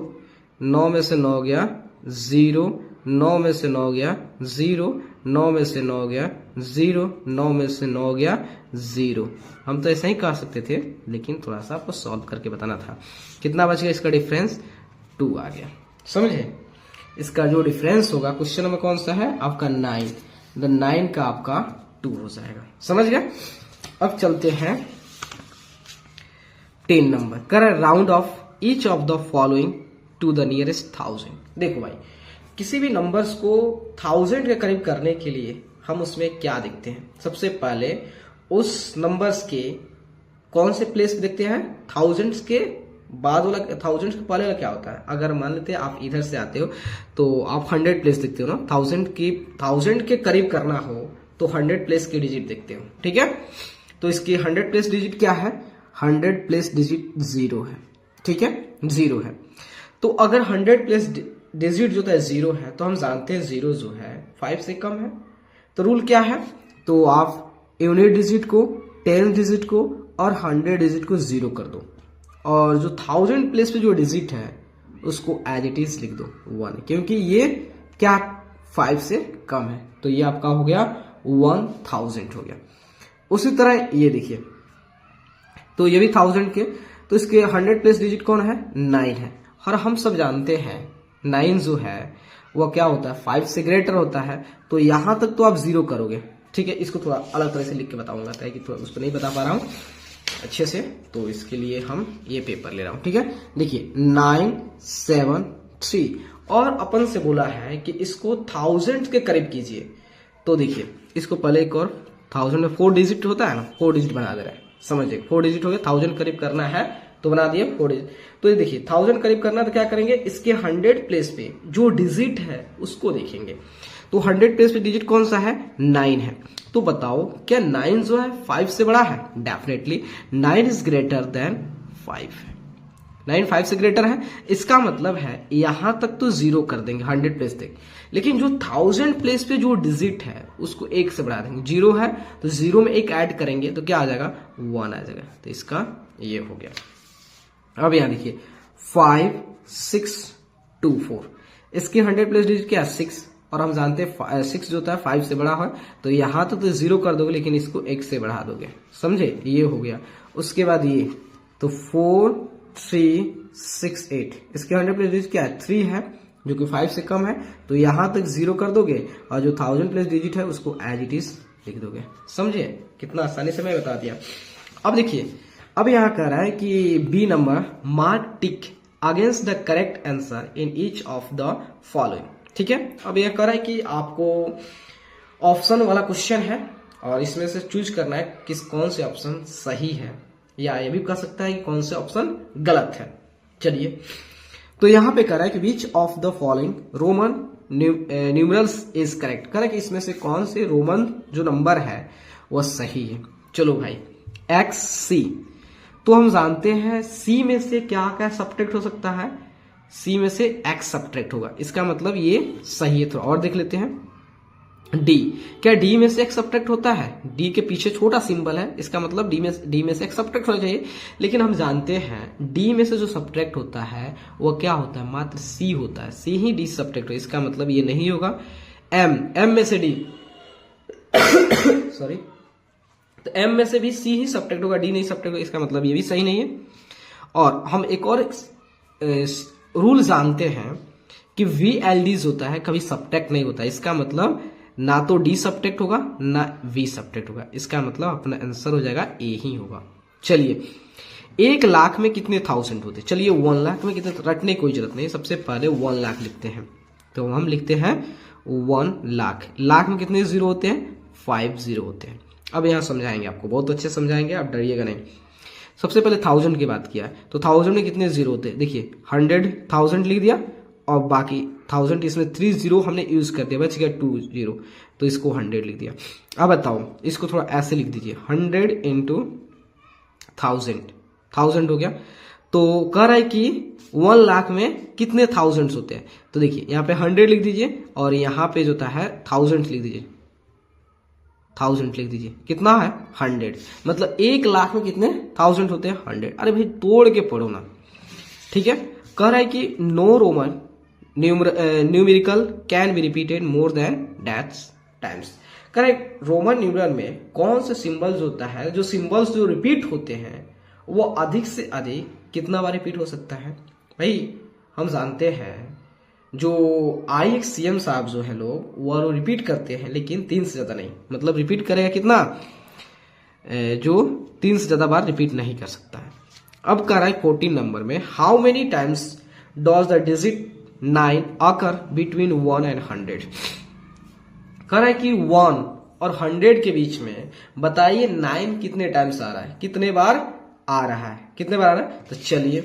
9 में से 9 गया 0, 9 में से 9 गया 0, 9 में से 9 गया 0, 9 में से 9 गया 0। हम तो ऐसा ही कर सकते थे, लेकिन थोड़ा सा आपको सॉल्व करके बताना था। कितना बच गया इसका डिफरेंस, 2 आ गया, समझे। इसका जो डिफरेंस होगा क्वेश्चन में कौन सा है आपका 9, द 9 का आपका 2 हो जाएगा, समझ गया। अब चलते हैं 10 नंबर, कर round off each of the following to the nearest 1000। देखो भाई, किसी भी नंबर्स को 1000 के करीब करने के लिए हम उसमें क्या देखते हैं, सबसे पहले उस नंबर्स के कौन से प्लेस पे देखते हैं, 1000 के बाद वाला, 1000 के पहले वाला क्या होता है। अगर मान लेते हैं आप इधर से आते हो तो आप 100 प्लेस देखते हो ना, 1000 के करीब करना हो तो 100 प्लेस के डिजिट देखते हो, ठीक है। तो इसकी 100 प्लेस डिजिट क्या है, 100 प्लेस डिजिट 0 है, ठीक है, 0 है। तो अगर 100 प्लेस डिजिट जो है 0 है, तो हम जानते हैं 0 जो है 5 से कम है। तो रूल क्या है, तो आप यूनिट डिजिट को, 10 डिजिट को और 100 डिजिट को 0 कर दो, और जो 1000 प्लेस पे जो डिजिट है उसको एज इट इज लिख दो 1, क्योंकि ये क्या 5 से कम है। तो ये आपका हो गया 1000 हो गया। उसी तरह ये देखिए, तो ये भी 1000 के, तो इसके 100 प्लेस डिजिट कौन है, 9 है। और हम सब जानते हैं 9 जो है वो क्या होता है, 5 से ग्रेटर होता है। तो यहां तक तो आप 0 करोगे, ठीक है। इसको थोड़ा अलग तरह से लिख के बताऊंगा, ताकि थोड़ा उसको नहीं बता पा रहा हूं अच्छे से, तो इसके लिए हम ये पेपर ले रहा हूं, ठीक है। देखिए 9 7 3, और अपन से बोला है कि इसको 1000 के करीब कीजिए। तो देखिए इसको पहले एक और 1000 में 4 डिजिट होता है ना, 4 डिजिट बना दे रहा है, समझिए 4 डिजिट हो गया। 1000 करीब करना है तो बना दिए 4 डिजिट। तो ये देखिए 1000 करीब करना है तो क्या करेंगे, इसके 100 प्लेस पे जो डिजिट है उसको देखेंगे। तो 100 प्लेस पे डिजिट कौन सा है, 9 है। तो बताओ क्या 9 जो है 5 से बड़ा है, डेफिनेटली 9 इज ग्रेटर देन 5 है, 9 5 से ग्रेटर है। इसका मतलब है यहां तक तो 0 कर देंगे 100 प्लेस तक, लेकिन जो 1000 प्लेस पे जो डिजिट है उसको 1 से बढ़ा देंगे। 0 है तो 0 में 1 ऐड करेंगे तो क्या आ जाएगा, 1 आ जाएगा। तो इसका ये हो गया। अब यहां देखिए 5 6 2 4, इसकी 100 प्लेस डिजिट क्या है 6, और हम जानते हैं 6 जो होता है 5 से बड़ा है। तो यहां तो 0 कर दोगे, लेकिन इसको 1 से बढ़ा दोगे, समझे, ये हो गया। उसके बाद ये तो 4 3 6 8, इसके 100 प्लेस डिजिट क्या है 3 है, जो कि 5 से कम है। तो यहां तक 0 कर दोगे, और जो 1000 प्लेस डिजिट है उसको एज इट इज लिख दोगे, समझे। कितना आसानी से मैं बता दिया। अब देखिए, अब यहां कह रहा है कि B number mark tick against the correct answer in each of the following, ठीक है। अब यह कह रहा है कि आपको ऑप्शन वाला क्वेश्चन है, और इसमें से चूज करना है किस कौन से ऑप्शन सही है, या ये भी कह सकता है कि कौन से ऑप्शन गलत है। चलिए, तो यहां पे कह रहा है कि विच of the following Roman numerals is correct, कह रहा है कि इसमें से कौन से रोमन जो नंबर है वह सही है। चलो भाई, एक्स सी, तो हम जानते हैं सी में से क्या क्या सब्ट्रैक्ट हो सकता है, सी में से एक्स सब्ट्रैक्ट होगा, इसका मतलब ये सही है। थोड़ा और देख लेते हैं, डी, क्या डी में से एक्स सब्ट्रैक्ट होता है, डी के पीछे छोटा सिंबल है, इसका मतलब डी में से एक्स सब्ट्रैक्ट होना चाहिए। लेकिन हम जानते हैं डी में से जो सब्ट्रैक्ट होता है वो क्या होता है, मात्र सी होता है, सी ही डी सब्ट्रैक्ट हो, इसका मतलब ये नहीं होगा। एम में से डी सॉरी, तो एम में से भी सी ही सब्ट्रैक्ट होगा, डी नहीं सब्ट्रैक्ट होगा, इसका मतलब ये भी सही नहीं है। और हम एक और रूल जानते हैं कि VLDs होता है कभी सब्ट्रैक्ट नहीं होता, इसका मतलब ना तो डी सब्ट्रैक्ट होगा ना वी सब्ट्रैक्ट होगा, इसका मतलब अपना आंसर हो जाएगा ए ही होगा। चलिए 1 लाख में कितने थाउजेंड होते हैं, चलिए 1 लाख में कितने, रटने की कोई जरूरत नहीं, सबसे पहले 1 लाख लिखते हैं। तो हम लिखते हैं 1 लाख, लाख में कितने जीरो होते हैं, 5 जीरो होते हैं। अब यहाँ समझाएंगे आपको, बहुत अच्छे समझाएंगे, आप डरिएगा नहीं। सबसे पहले 1000 की बात किया है, तो 1000 में कितने जीरो होते हैं, देखिए 100,000 लिख दिया और बाकी 1000 इसमें 3 जीरो हमने यूज कर दिया, बच गया 2 जीरो, तो इसको 100 लिख दिया। अब बताओ इसको थोड़ा ऐसे लिख दीजिए, 100 इंटू 1000 हो गया। तो कह रहा है कि 1 लाख में कितने थाउजेंड्स होते हैं, तो देखिए यहाँ पे 100 लिख दीजिए और यहाँ पे जो है 1000 लिख दीजिए, 1000 लिख दीजिए, कितना है 100, मतलब 1 लाख में कितने 1000 होते हैं 100। अरे भाई तोड़ के पढ़ो ना, ठीक है। कह रहा है कि no Roman numerical can be repeated more than that times. Correct, Roman numeral में कौन से सिंबल्स होता है, जो सिंबल्स जो रिपीट होते हैं वो अधिक से अधिक कितना बार रिपीट हो सकता है। भाई हम जानते हैं जो IXCM साहब जो है लोग वो रिपीट करते हैं, लेकिन 3 से ज्यादा नहीं, मतलब रिपीट करेगा कितना, जो 3 से ज्यादा बार रिपीट नहीं कर सकता है। अब कह रहा है 14 नंबर में, how many times does the digit 9 occur between 1 and 100। कह रहा है कि 1 और 100 के बीच में बताइए 9 कितने टाइम्स आ रहा है, कितने बार आ रहा है, कितने बार आ रहा है। तो चलिए,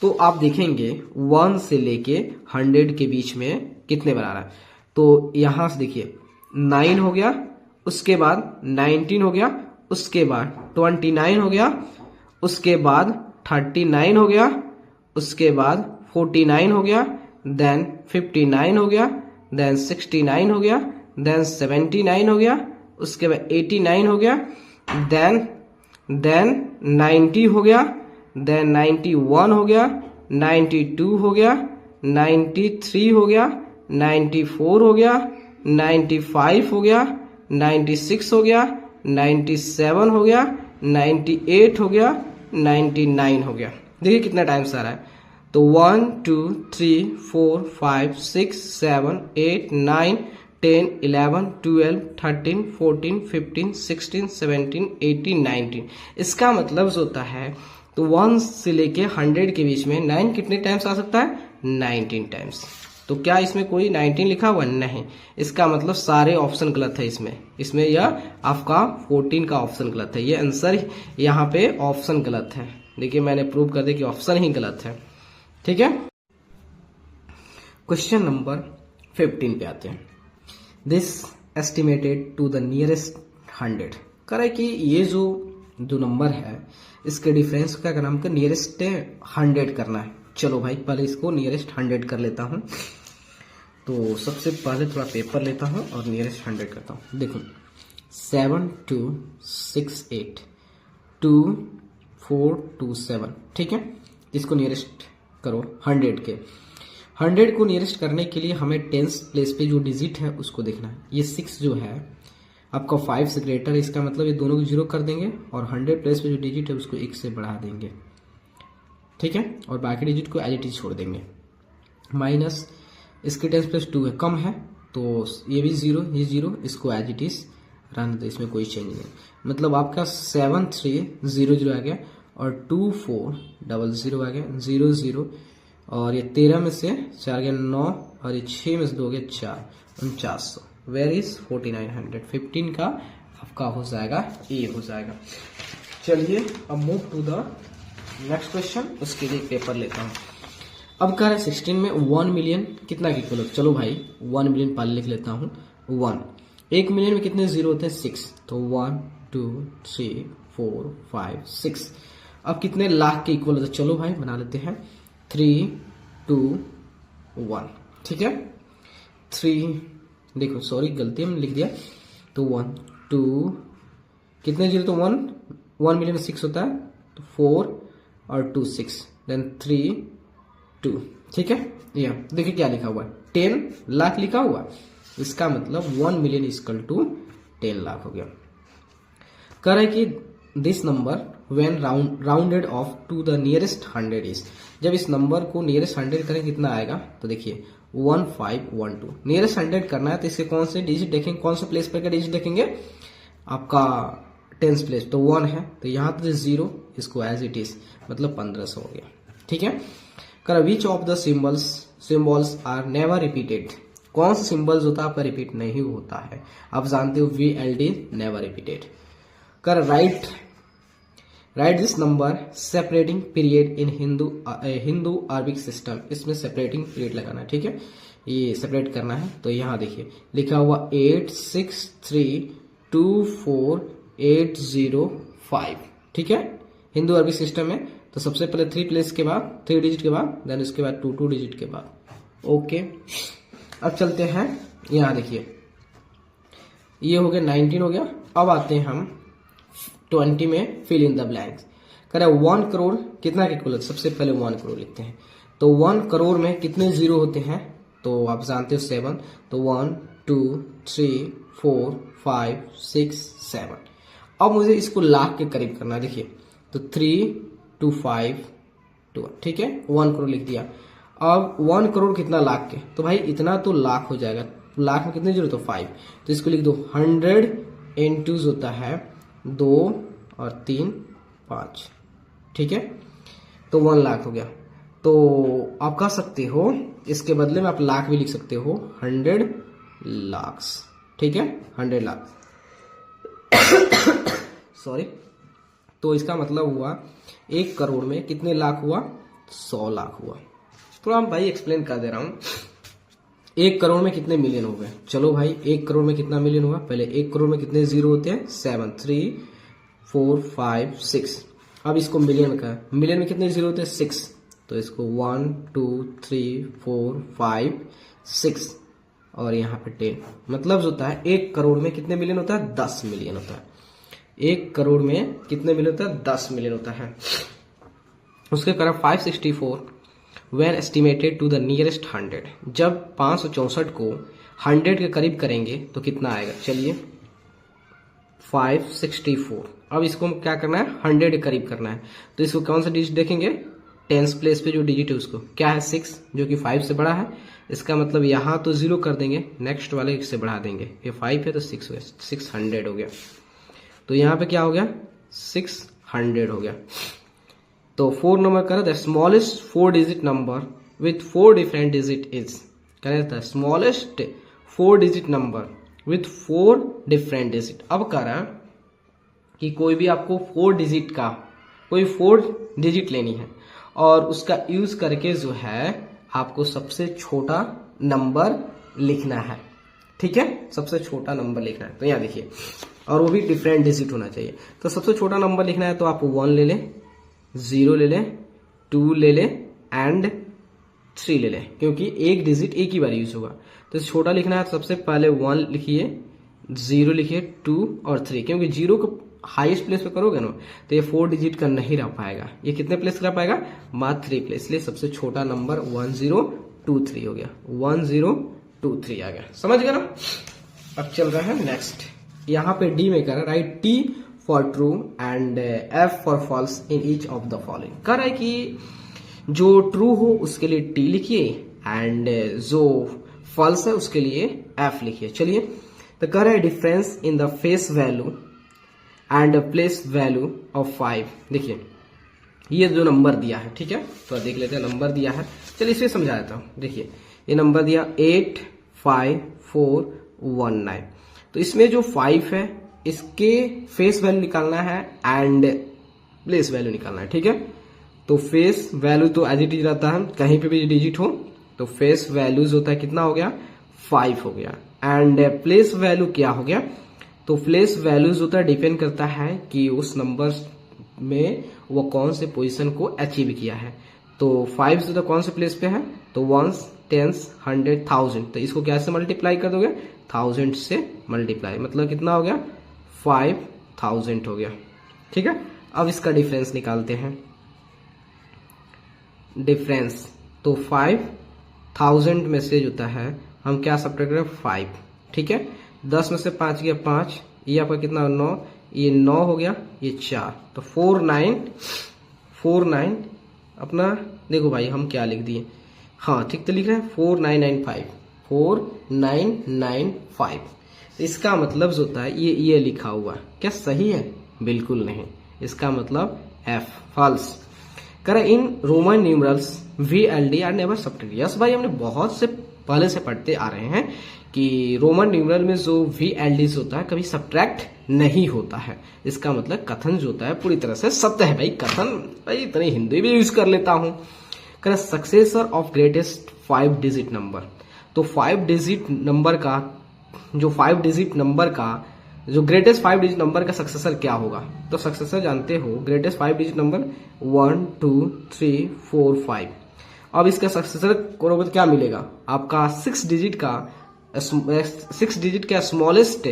तो आप देखेंगे 1 से लेके 100 के बीच में कितने बार आ रहा है। तो यहां से देखिए 9 हो गया, उसके बाद 19 हो गया, उसके बाद 29 हो गया, उसके बाद 39 हो गया, उसके बाद 49 हो गया, देन 59 हो गया, देन 69 हो गया, देन 79 हो गया, उसके बाद 89 हो गया, देन 90 हो गया, देन 91 हो गया, 92 हो गया, 93 हो गया, 94 हो गया, 95 हो गया, 96 हो गया, 97 हो गया, 98 हो गया, 99 हो गया। देखिए कितना टाइम्स आ रहा है। तो 1 2 3 4 5 6 7 8 9 10 11 12 13 14 15 16 17 18 19। इसका मतलब जो होता है, तो 1 से लेके 100 के बीच में 9 कितने टाइम्स आ सकता है, 19 टाइम्स। तो क्या इसमें कोई 19 लिखा हुआ नहीं, इसका मतलब सारे ऑप्शन गलत है इसमें यह आपका 14 का ऑप्शन गलत है, ये आंसर यहाँ पे ऑप्शन गलत है। देखिए मैंने प्रूव कर दिया कि ऑप्शन ही गलत है, ठीक है। क्वेश्चन नंबर 15 पे आते हैं। This estimated to the nearest 100। कह रहा है कि ये जो नंबर है इसके डिफरेंस का नाम का नियरेस्ट 100 करना है। चलो भाई पहले इसको नियरेस्ट 100 कर लेता हूं। तो सबसे पहले थोड़ा पेपर लेता हूं और नियरेस्ट 100 करता हूं। देखो 7 2 6 8 2 4 2 7, ठीक है। इसको नियरेस्ट करो 100 के। 100 को नियरेस्ट करने के लिए हमें 10th प्लेस पे जो डिजिट है उसको देखना है। ये 6 जो है आपका 5 से ग्रेटर है, इसका मतलब ये दोनों को 0 कर देंगे और 100 प्लेस पे जो डिजिट है उसको 1 से बढ़ा देंगे, ठीक है। और बाकी डिजिट को एज इट इज छोड़ देंगे। माइनस इसके 10 प्लस 2 है, कम है, तो ये भी 0, ये 0, इसको एज इट इज रहने दो, इसमें कोई चेंज नहीं। मतलब आपका 7 3 0 0 आ गया और 2 4 0 0 आ गया, 0 0, और ये 13 में से 4 गया 9 और ये 6 में से 2 गया 4, 4900। Where is 4900। 15 का आपका हो जाएगा ए हो जाएगा। चलिए अब move to the next question, उसके लिए पेपर लेता हूँ। अब कह रहा है 16 में 1 मिलियन कितना की इक्वल। चलो भाई 1 मिलियन पहले लिख लेता हूँ। 1 मिलियन में कितने जीरो होते हैं, 6, तो 1 2 3 4 5 6। अब कितने लाख के इक्वल होते हैं, चलो भाई बना लेते हैं 3 2 1, ठीक है। 3, देखो सॉरी गलती में लिख दिया, तो 1 2 कितने जीरो, तो 1 मिलियन में 6 होता है, तो 4 और 2 6, देन 3 2, ठीक है। ये देखिए क्या लिखा हुआ है, 10 लाख लिखा हुआ, इसका मतलब 1 मिलियन इक्वल टू 10 लाख हो गया। कह रहा है कि this number when rounded off to the nearest 100 is, जब इस नंबर को नियरेस्ट 100 करें कितना आएगा, तो देखिए 1512 नियरेस्ट 100 करना है, तो इसके कौन से डिजिट देखेंगे, कौन से प्लेस पर का डिजिट देखेंगे, आपका 10th प्लेस, तो 1 है, तो यहाँ तो 0, इसको एज इट इज मतलब 1500 हो गया। ठीक है, कर which of the symbols are never repeated, कौन सा सिंबल्स होता है आपका रिपीट नहीं होता है, आप जानते हो VLD नेवर रिपीटेड। कर right this number separating period in Hindu Arabic system, इसमें सेपरेटिंग पीरियड लगाना है। ठीक है, ये सेपरेट करना है, तो यहाँ देखिए लिखा हुआ 86324805। ठीक है, हिंदू अरबिक सिस्टम में तो सबसे पहले 3 प्लेस के बाद 3 डिजिट के बाद, देन उसके बाद 2 डिजिट के बाद। ओके, अब चलते हैं, यहाँ देखिए ये हो गया 19 हो गया। अब आते हैं हम 20 में फिल इन द ब्लैंक्स। करें 1 करोड़ कितना कैलकुलेट, सबसे पहले 1 करोड़ लिखते हैं, तो 1 करोड़ में कितने जीरो होते हैं, तो आप जानते हो 7, तो 1 2 3 4 5 6 7। अब मुझे इसको लाख के करीब करना है, देखिए तो 325 ठीक है, 1 करोड़ लिख दिया। अब 1 करोड़ कितना लाख के, तो भाई इतना तो लाख हो जाएगा, लाख में कितने जीरो, तो 5, तो इसको लिख दो 100 इंटूज होता है 2 और 3 5। ठीक है, तो 1 लाख हो गया। तो आप कह सकते हो इसके बदले में आप लाख भी लिख सकते हो, 100 लाख। ठीक है, 100 लाख सॉरी। तो इसका मतलब हुआ 1 करोड़ में कितने लाख हुआ, 100 लाख हुआ। थोड़ा हम भाई एक्सप्लेन कर दे रहा हूं, 1 करोड़ में कितने मिलियन हो गए, चलो भाई 1 करोड़ में कितना मिलियन हुआ, पहले 1 करोड़ में कितने जीरो होते हैं, 7 3 4 5 6। अब इसको मिलियन का, मिलियन में कितने जीरो होते हैं, 6, तो इसको 1 2 3 4 5 6 और यहाँ पे 10, मतलब जो होता है 1 करोड़ में कितने मिलियन होता है, 10 मिलियन होता है। 1 करोड़ में कितने मिलियन होता है, 10 मिलियन होता है। उसके कारण 564 when estimated to the nearest 100, जब 564 को 100 के करीब करेंगे तो कितना आएगा, चलिए 564। अब इसको क्या करना है, 100 के करीब करना है, तो इसको कौन सा डिजिट देखेंगे, 10th प्लेस पे जो डिजिट है उसको क्या है, 6, जो कि 5 से बड़ा है। इसका मतलब यहाँ तो 0 कर देंगे, नेक्स्ट वाले से बढ़ा देंगे, ये 5 है तो 6 हो गया, 600 हो गया। तो यहाँ पे क्या हो गया, 600 हो गया। तो 4 नंबर करें, the smallest 4 digit number with 4 different digit is, करें the smallest 4 digit number with 4 different digit. अब करें कि कोई भी आपको 4 डिजिट का कोई 4 डिजिट लेनी है और उसका यूज करके जो है आपको सबसे छोटा नंबर लिखना है। ठीक है, सबसे छोटा नंबर लिखना है, तो यहाँ देखिए, और वो भी डिफरेंट डिजिट होना चाहिए। तो सबसे छोटा नंबर लिखना है तो आप 1 ले लें, 0 ले लें, 2 ले लें एंड 3 ले लें, क्योंकि एक डिजिट एक ही बार यूज होगा। तो छोटा लिखना है तो सबसे पहले 1 लिखिए, 0 लिखिए, 2 और 3, क्योंकि 0 को हाईएस्ट प्लेस पे करोगे ना तो ये 4 डिजिट का नहीं रह पाएगा, ये कितने प्लेस रह पाएगा, मात्र 3 प्लेस, इसलिए सबसे छोटा नंबर 1023 हो गया, 1023 आ गया, समझ गया ना। अब चल रहा है नेक्स्ट, यहाँ पे डी में कर right T for true and F for falls in each of the following. कह रहा है कि जो ट्रू हो उसके लिए T लिखिए एंड जो फॉल्स है उसके लिए F लिखिए। चलिए, तो कह रहा है difference in the face value and place value of 5। देखिए ये जो नंबर दिया है, ठीक है, तो देख लेते हैं नंबर दिया है, चलिए इसे समझा देता हूँ। देखिए ये नंबर दिया 85419, तो इसमें जो 5 है इसके फेस वैल्यू निकालना है एंड प्लेस वैल्यू निकालना है। ठीक है, तो फेस वैल्यू तो एज इट इज रहता है, कहीं पे भी डिजिट हो तो फेस वैल्यूज होता है, कितना हो गया, 5 हो गया। एंड प्लेस वैल्यू क्या हो गया, तो प्लेस वैल्यूज होता है डिपेंड करता है कि उस नंबर में वो कौन से पोजीशन को अचीव किया है। तो 5 जो कौन से प्लेस पे है, तो 1s 10s 100 1000, तो इसको क्या से मल्टीप्लाई कर दोगे, 1000 से मल्टीप्लाई, मतलब कितना हो गया, 5000 हो गया। ठीक है, अब इसका डिफरेंस निकालते हैं। डिफरेंस तो 5000 में से होता है, हम क्या सब्ट्रैक्ट करें, 5। ठीक है, 10 में से 5 गया 5, ये आपका कितना 9, ये 9 हो गया, ये 4, तो 49 अपना देखो भाई हम क्या लिख दिए, हाँ ठीक तो लिख रहे हैं 4995। इसका मतलब जो होता है ये लिखा हुआ क्या सही है? बिल्कुल नहीं, इसका मतलब F फॉल्स। करें in Roman numerals VLD are never subtracted. Yes भाई, हमने बहुत से पहले से पढ़ते आ रहे हैं कि रोमन न्यूमरल में जो VLD होता है कभी सब्ट्रैक्ट नहीं होता है। इसका मतलब कथन जो होता है पूरी तरह से सत्य है भाई। कथन भाई इतनी हिंदी भी यूज कर लेता हूं। करें successor of greatest 5 digit number. तो 5 डिजिट नंबर का जो ग्रेटेस्ट 5 डिजिट नंबर का सक्सेसर क्या होगा? तो सक्सेसर जानते हो, ग्रेटेस्ट 5 डिजिट नंबर 1 2 3 4 5। अब इसका सक्सेसर करोगे तो क्या मिलेगा? आपका 6 डिजिट का स्मॉलेस्ट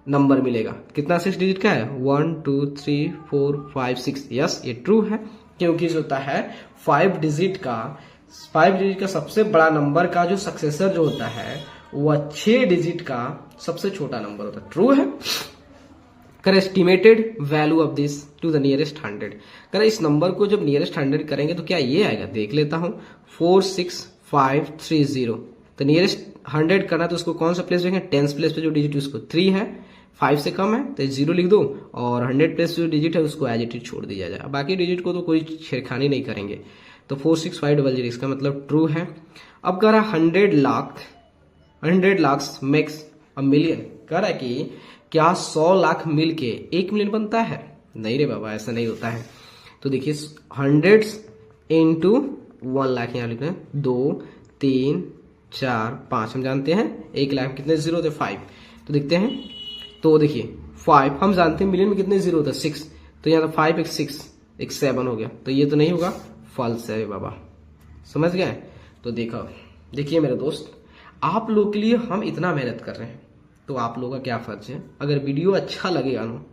नंबर मिलेगा। कितना 6 डिजिट का है? 1 2 3 4 5 6। यस, ये ट्रू है, क्योंकि जो होता है 5 डिजिट का सबसे बड़ा नंबर का जो सक्सेसर जो होता है वह 6 डिजिट का सबसे छोटा नंबर होता है। ट्रू है। कर estimated value of this to the nearest 100। कर इस नंबर को जब नियरेस्ट 100 करेंगे तो क्या ये आएगा? देख लेता हूं, 46530। तो नियरेस्ट 100 करना तो उसको कौन सा प्लेस देंगे? 10th प्लेस पे जो डिजिट उसको 3 है, 5 से कम है तो 0 लिख दो, और 100 प्लेस जो डिजिट है उसको एज इट इज छोड़ दिया जाए। बाकी डिजिट को तो कोई छेड़खानी नहीं करेंगे। तो 46500, इसका मतलब ट्रू है। अब कह रहा 100 लाख मेक्स अ मिलियन। कह रहा है कि क्या 100 लाख मिल के 1 मिलियन बनता है? नहीं रे बाबा, ऐसा नहीं होता है। तो देखिए 100 इंटू 1 लाख, यहाँ लिख रहे हैं 2 3 4 5। हम जानते हैं 1 लाख कितने जीरो होते? 5। तो देखते हैं, तो देखिए 5 हम जानते हैं मिलियन में कितने जीरो होते? 6। तो यहाँ 5 एक 6 एक 7 हो गया, तो ये तो नहीं होगा, फॉल्स है बाबा। समझ गए? तो देखिए मेरे दोस्त, आप लोग के लिए हम इतना मेहनत कर रहे हैं, तो आप लोगों का क्या फर्ज है? अगर वीडियो अच्छा लगेगा ना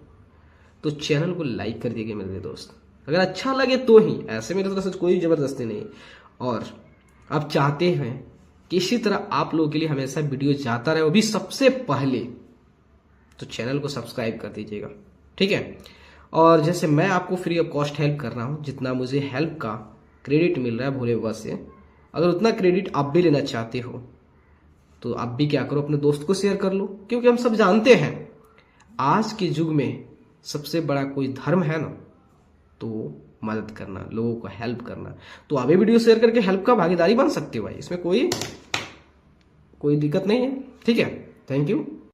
तो चैनल को लाइक कर दीजिए मेरे दोस्त। अगर अच्छा लगे तो ही, ऐसे मेरे तरफ से कोई जबरदस्ती नहीं। और आप चाहते हैं कि इसी तरह आप लोगों के लिए हमेशा वीडियो जाता रहे, वो भी सबसे पहले, तो चैनल को सब्सक्राइब कर दीजिएगा, ठीक है। और जैसे मैं आपको फ्री ऑफ कॉस्ट हेल्प कर रहा हूं, जितना मुझे हेल्प का क्रेडिट मिल रहा है भोले बाबा से, अगर उतना क्रेडिट आप भी लेना चाहते हो तो आप भी क्या करो, अपने दोस्त को शेयर कर लो। क्योंकि हम सब जानते हैं आज के युग में सबसे बड़ा कोई धर्म है ना, तो मदद करना, लोगों को हेल्प करना। तो आप भी वीडियो शेयर करके हेल्प का भागीदारी बन सकते हो भाई, इसमें कोई दिक्कत नहीं है, ठीक है। Thank you.